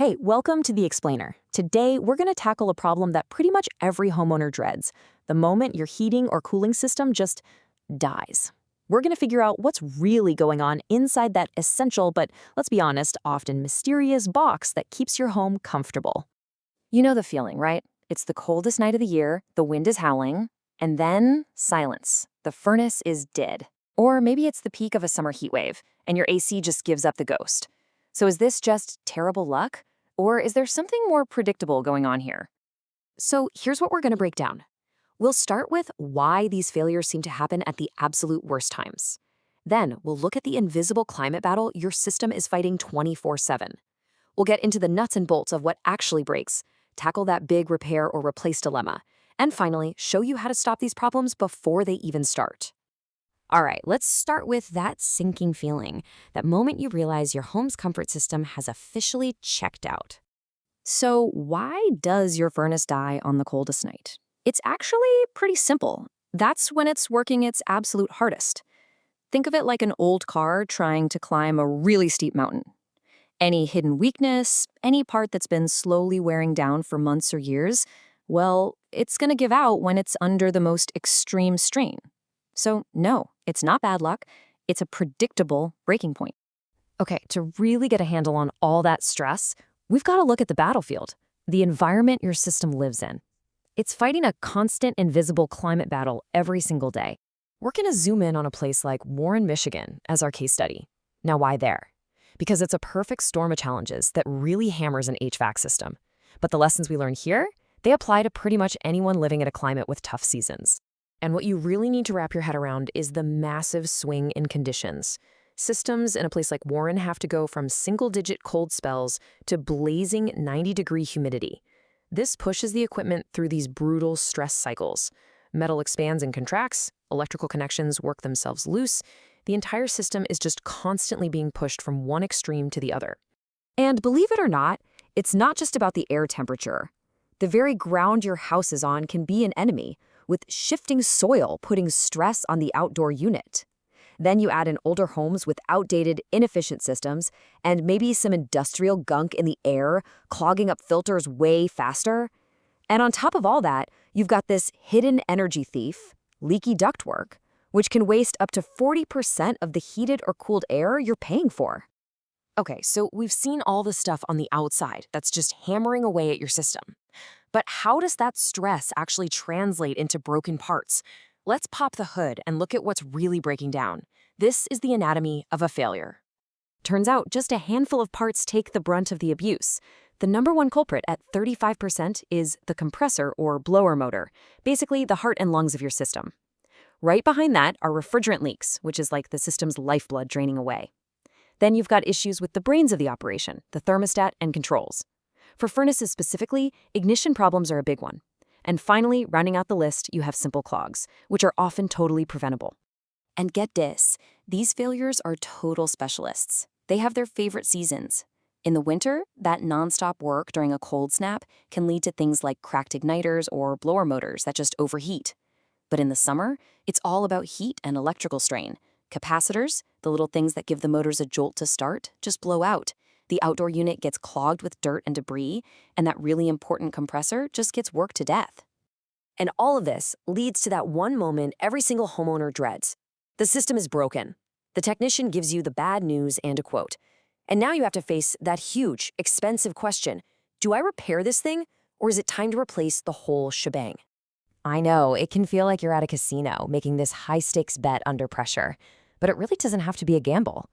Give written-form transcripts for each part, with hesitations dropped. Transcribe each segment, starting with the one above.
Hey, welcome to The Explainer. Today, we're going to tackle a problem that pretty much every homeowner dreads, the moment your heating or cooling system just dies. We're going to figure out what's really going on inside that essential, but let's be honest, often mysterious box that keeps your home comfortable. You know the feeling, right? It's the coldest night of the year, the wind is howling, and then silence. The furnace is dead. Or maybe it's the peak of a summer heat wave, and your AC just gives up the ghost. So is this just terrible luck? Or is there something more predictable going on here? So here's what we're going to break down. We'll start with why these failures seem to happen at the absolute worst times. Then we'll look at the invisible climate battle your system is fighting 24/7. We'll get into the nuts and bolts of what actually breaks, tackle that big repair or replace dilemma, and finally, show you how to stop these problems before they even start. All right, let's start with that sinking feeling, that moment you realize your home's comfort system has officially checked out. So why does your furnace die on the coldest night? It's actually pretty simple. That's when it's working its absolute hardest. Think of it like an old car trying to climb a really steep mountain. Any hidden weakness, any part that's been slowly wearing down for months or years, well, it's going to give out when it's under the most extreme strain. So no, it's not bad luck. It's a predictable breaking point. Okay, to really get a handle on all that stress, we've got to look at the battlefield, the environment your system lives in. It's fighting a constant invisible climate battle every single day. We're going to zoom in on a place like Warren, Michigan as our case study. Now, why there? Because it's a perfect storm of challenges that really hammers an HVAC system. But the lessons we learn here, they apply to pretty much anyone living in a climate with tough seasons. And what you really need to wrap your head around is the massive swing in conditions. Systems in a place like Warren have to go from single-digit cold spells to blazing 90-degree humidity. This pushes the equipment through these brutal stress cycles. Metal expands and contracts, electrical connections work themselves loose. The entire system is just constantly being pushed from one extreme to the other. And believe it or not, it's not just about the air temperature. The very ground your house is on can be an enemy, with shifting soil putting stress on the outdoor unit. Then you add in older homes with outdated, inefficient systems, and maybe some industrial gunk in the air, clogging up filters way faster. And on top of all that, you've got this hidden energy thief, leaky ductwork, which can waste up to 40% of the heated or cooled air you're paying for. Okay, so we've seen all the stuff on the outside that's just hammering away at your system. But how does that stress actually translate into broken parts? Let's pop the hood and look at what's really breaking down. This is the anatomy of a failure. Turns out just a handful of parts take the brunt of the abuse. The number one culprit at 35% is the compressor or blower motor, basically the heart and lungs of your system. Right behind that are refrigerant leaks, which is like the system's lifeblood draining away. Then you've got issues with the brains of the operation, the thermostat and controls. For furnaces specifically, ignition problems are a big one. And finally, rounding out the list, you have simple clogs, which are often totally preventable. And get this, these failures are total specialists. They have their favorite seasons. In the winter, that nonstop work during a cold snap can lead to things like cracked igniters or blower motors that just overheat. But in the summer, it's all about heat and electrical strain. Capacitors, the little things that give the motors a jolt to start, just blow out. The outdoor unit gets clogged with dirt and debris, and that really important compressor just gets worked to death. And all of this leads to that one moment every single homeowner dreads. The system is broken. The technician gives you the bad news and a quote. And now you have to face that huge, expensive question. Do I repair this thing, or is it time to replace the whole shebang? I know, it can feel like you're at a casino making this high-stakes bet under pressure. But it really doesn't have to be a gamble.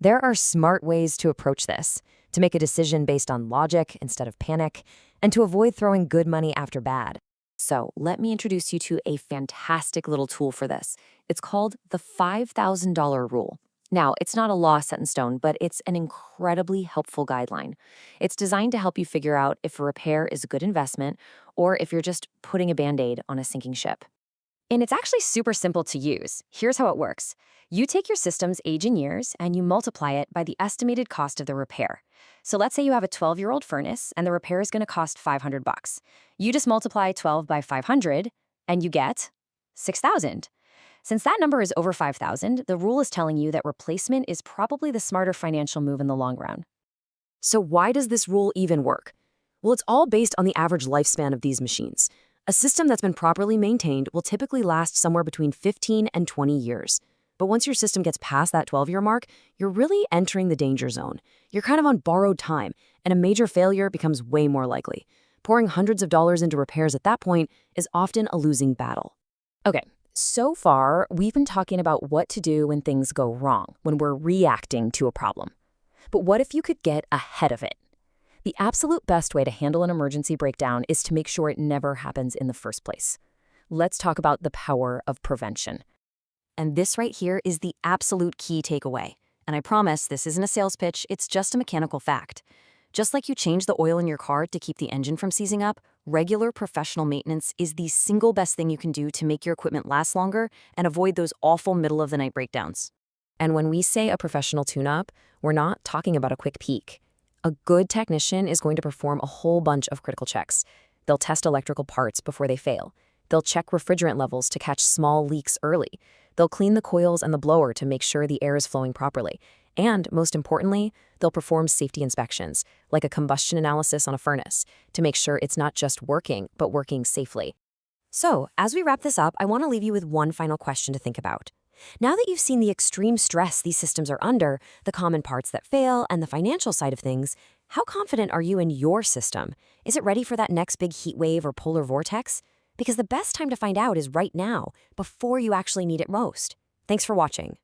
There are smart ways to approach this, to make a decision based on logic instead of panic, and to avoid throwing good money after bad. So let me introduce you to a fantastic little tool for this. It's called the $5,000 rule. Now, it's not a law set in stone, but it's an incredibly helpful guideline. It's designed to help you figure out if a repair is a good investment or if you're just putting a Band-Aid on a sinking ship. And it's actually super simple to use. Here's how it works. You take your system's age in years and you multiply it by the estimated cost of the repair. So let's say you have a 12-year-old furnace and the repair is going to cost $500. You just multiply 12 by 500 and you get $6,000. Since that number is over $5,000, the rule is telling you that replacement is probably the smarter financial move in the long run. So why does this rule even work? Well, it's all based on the average lifespan of these machines. A system that's been properly maintained will typically last somewhere between 15 and 20 years. But once your system gets past that 12-year mark, you're really entering the danger zone. You're kind of on borrowed time, and a major failure becomes way more likely. Pouring hundreds of dollars into repairs at that point is often a losing battle. Okay, so far, we've been talking about what to do when things go wrong, when we're reacting to a problem. But what if you could get ahead of it? The absolute best way to handle an emergency breakdown is to make sure it never happens in the first place. Let's talk about the power of prevention. And this right here is the absolute key takeaway. And I promise this isn't a sales pitch, it's just a mechanical fact. Just like you change the oil in your car to keep the engine from seizing up, regular professional maintenance is the single best thing you can do to make your equipment last longer and avoid those awful middle-of-the-night breakdowns. And when we say a professional tune-up, we're not talking about a quick peek. A good technician is going to perform a whole bunch of critical checks. They'll test electrical parts before they fail. They'll check refrigerant levels to catch small leaks early. They'll clean the coils and the blower to make sure the air is flowing properly. And, most importantly, they'll perform safety inspections, like a combustion analysis on a furnace, to make sure it's not just working, but working safely. So, as we wrap this up, I want to leave you with one final question to think about. Now that you've seen the extreme stress these systems are under, the common parts that fail, and the financial side of things, how confident are you in your system? Is it ready for that next big heat wave or polar vortex? Because the best time to find out is right now, before you actually need it most. Thanks for watching.